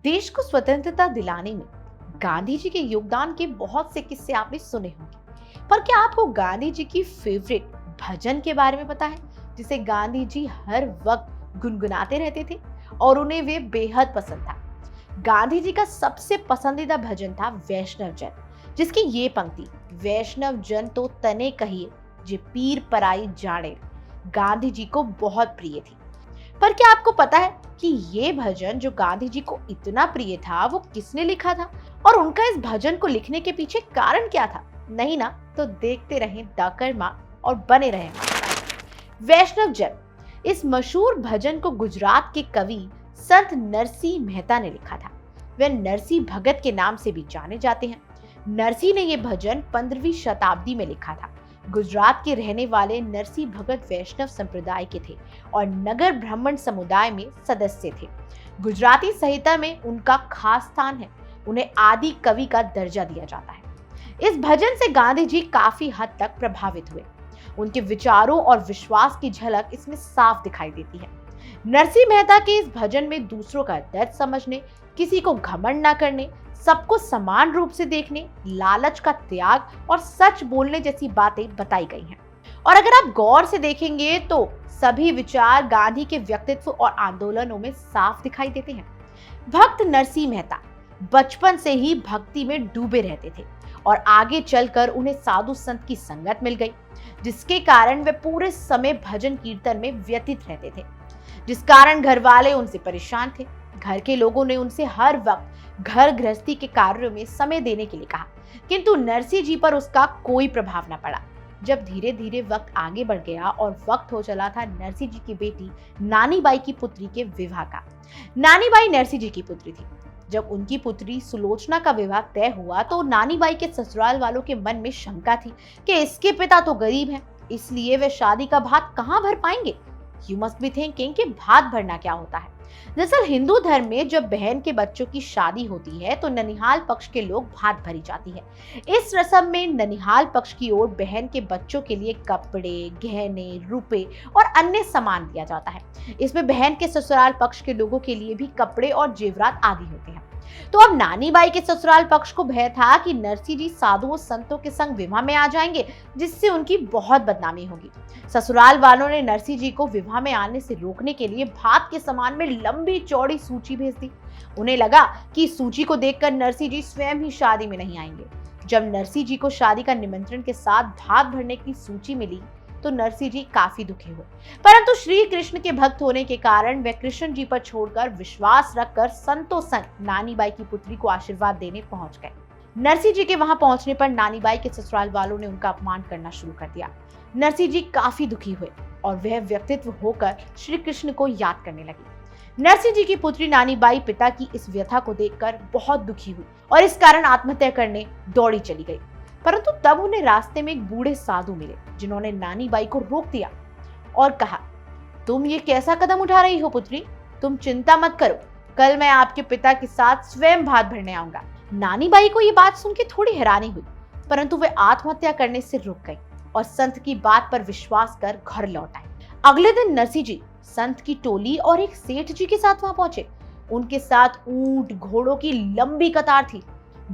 देश को स्वतंत्रता दिलाने में गांधी जी के योगदान के बहुत से किस्से आपने सुने होंगे, पर क्या आपको गांधी जी की फेवरेट भजन के बारे में पता है, जिसे गांधी जी हर वक्त गुनगुनाते रहते थे और उन्हें वे बेहद पसंद था। गांधी जी का सबसे पसंदीदा भजन था वैष्णव जन, जिसकी ये पंक्ति, वैष्णव जन तो तने कहिए जे पीर पराई जाने, गांधी जी को बहुत प्रिय थी। पर क्या आपको पता है कि ये भजन जो गांधी जी को इतना प्रिय था वो किसने लिखा था और उनका इस भजन को लिखने के पीछे कारण क्या था? नहीं ना, तो देखते रहें द कर्मा और बने रहें हमारे साथ। वैष्णव जन, इस मशहूर भजन को गुजरात के कवि संत नरसिंह मेहता ने लिखा था। वे नरसिंह भगत के नाम से भी जाने जाते हैं। नरसिंह ने यह भजन 15वीं शताब्दी में लिखा था। गुजरात के रहने वाले नरसिंह भगत वैष्णव संप्रदाय के थे और नगर ब्राह्मण समुदाय में सदस्य थे। गुजराती संहिता में उनका खास स्थान है। उन्हें आदि कवि का दर्जा दिया जाता है। इस भजन से गांधी जी काफी हद तक प्रभावित हुए। उनके विचारों और विश्वास की झलक इसमें साफ दिखाई देती है। नरसिंह मेहता के इस भजन में दूसरों का दर्द समझने, किसी को घमंड न करने, सबको समान रूप से देखने, लालच का त्याग और सच बोलने जैसी बातें बताई गई हैं। और अगर आप गौर से देखेंगे तो सभी विचार गांधी के व्यक्तित्व और आंदोलनों में साफ दिखाई देते हैं। भक्त नरसिंह मेहता बचपन से ही भक्ति में डूबे रहते थे और आगे चलकर उन्हें साधु संत की संगत मिल गई, जिसके कारण वे पूरे समय भजन कीर्तन में व्यतीत रहते थे, जिस कारण घर वाले उनसे परेशान थे। घर के लोगों ने उनसे हर वक्त घर गृहस्थी के कार्यों में समय देने के लिए कहा, किंतु नरसिंह जी पर उसका कोई प्रभाव न पड़ा। जब धीरे धीरे वक्त आगे बढ़ गया और वक्त हो चला था नरसिंह जी की बेटी नानी बाई की पुत्री के विवाह का। नानी बाई नरसिंह जी की पुत्री थी। जब उनकी पुत्री सुलोचना का विवाह तय हुआ तो नानी बाई के ससुराल वालों के मन में शंका थी कि इसके पिता तो गरीब हैं, इसलिए वे शादी का भात कहां भर पाएंगे। यू मस्ट बी थिंकिंग कि भात भरना क्या होता है। दरअसल हिंदू धर्म में जब बहन के बच्चों की शादी होती है तो ननिहाल पक्ष के लोग भात भरी जाती है। इस रस्म में ननिहाल पक्ष की ओर बहन के बच्चों के लिए कपड़े, गहने, रुपए और अन्य सामान दिया जाता है। इसमें बहन के ससुराल पक्ष के लोगों के लिए भी कपड़े और जेवरात आदि होते हैं। तो अब नानी बाई के ससुराल पक्ष को भय था कि नरसिंह जी साधुओं संतों के संग विवाह में आ जाएंगे, जिससे उनकी बहुत बदनामी होगी। ससुराल वालों ने नरसिंह जी को विवाह में आने से रोकने के लिए भात के सामान में लंबी चौड़ी सूची भेज दी। उन्हें लगा कि इस सूची को देखकर नरसिंह जी स्वयं ही शादी में नहीं आएंगे। जब नरसिंह जी को शादी का निमंत्रण के साथ भात भरने की सूची मिली तो नरसिंह जी काफी दुखी हुए, परंतु श्री कृष्ण के भक्त होने के कारण वे कृष्ण जी पर छोड़कर विश्वास रखकर संतों संग नानी बाई की पुत्री को आशीर्वाद देने पहुंच गए। नरसिंह जी के वहां पहुंचने पर नानी बाई के ससुराल वालों ने उनका अपमान करना शुरू कर दिया। नरसिंह जी काफी दुखी हुए और वह व्यक्तित्व होकर श्री कृष्ण को याद करने लगी। नरसिंह जी की पुत्री नानी बाई पिता की इस व्यथा को देखकर बहुत दुखी हुई और इस कारण आत्महत्या करने दौड़ी चली गई। परंतु तब उन्हें रास्ते में एक बूढ़े साधु मिले, जिन्होंने नानी बाई को रोक दिया और कहा, तुम ये कैसा कदम उठा रही हो पुत्री? तुम चिंता मत करो, कल मैं आपके पिता के साथ स्वयं भात भरने आऊंगा। नानी बाई को ये बात सुन के थोड़ी हैरानी हुई, परंतु वे आत्महत्या करने से रुक गई और संत की बात पर विश्वास कर घर लौट आए। अगले दिन नरसिंह जी संत की टोली और एक सेठ जी के साथ वहां पहुंचे। उनके साथ ऊंट, घोड़ों की लंबी कतार थी,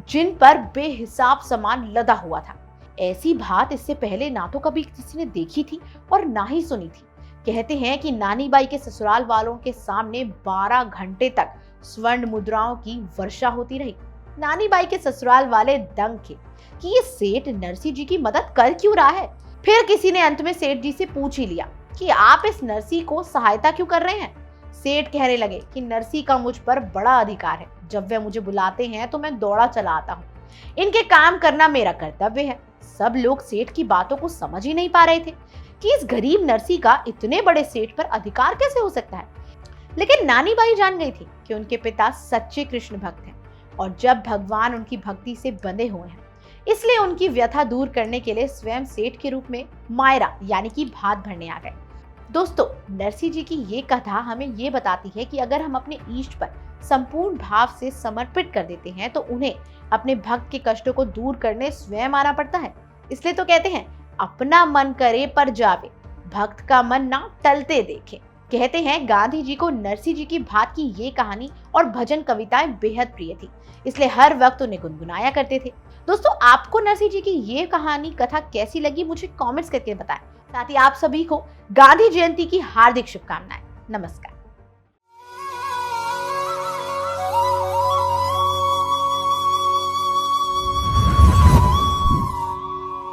जिन पर बेहिसाब सामान लदा हुआ था। ऐसी बात इससे पहले ना तो कभी किसी ने देखी थी और ना ही सुनी थी। कहते हैं कि नानी बाई के ससुराल वालों के सामने 12 घंटे तक स्वर्ण मुद्राओं की वर्षा होती रही। नानी बाई के ससुराल वाले दंग थे कि ये सेठ नरसिंह जी की मदद कर क्यों रहा है। फिर किसी ने अंत में सेठ जी से पूछ ही लिया कि आप इस नरसिंह को सहायता क्यों कर रहे हैं। सेठ कहने लगे कि नरसिंह का मुझ पर बड़ा अधिकार है, जब वे मुझे बुलाते हैं तो मैं दौड़ा चला आता हूँ। इनके काम करना मेरा कर्तव्य है। सब लोग सेठ की बातों को समझ ही नहीं पा रहे थे कि इस गरीब नरसिंह का इतने बड़े सेठ पर अधिकार कैसे हो सकता है। लेकिन नानी बाई जान गई थी कि उनके पिता सच्चे कृष्ण भक्त हैं और जब भगवान उनकी भक्ति से बंधे हुए हैं, इसलिए उनकी व्यथा दूर करने के लिए स्वयं सेठ के रूप में मायरा यानी कि भात भरने आ गए। दोस्तों, नरसिंह जी की ये कथा हमें ये बताती है कि अगर हम अपने इष्ट पर संपूर्ण भाव से समर्पित कर देते हैं तो उन्हें अपने भक्त के कष्टों को दूर करने स्वयं आना पड़ता है। इसलिए तो कहते हैं, अपना मन करे पर जावे, भक्त का मन ना टलते देखे। कहते हैं गांधी जी को नरसी जी की भात की ये कहानी और भजन कविताएं बेहद प्रिय थी, इसलिए हर वक्त उन्हें गुनगुनाया करते थे। दोस्तों, आपको नरसी जी की ये कहानी कथा कैसी लगी मुझे कमेंट्स करके बताएं। साथ ही आप सभी को गांधी जयंती की हार्दिक शुभकामनाएं। नमस्कार।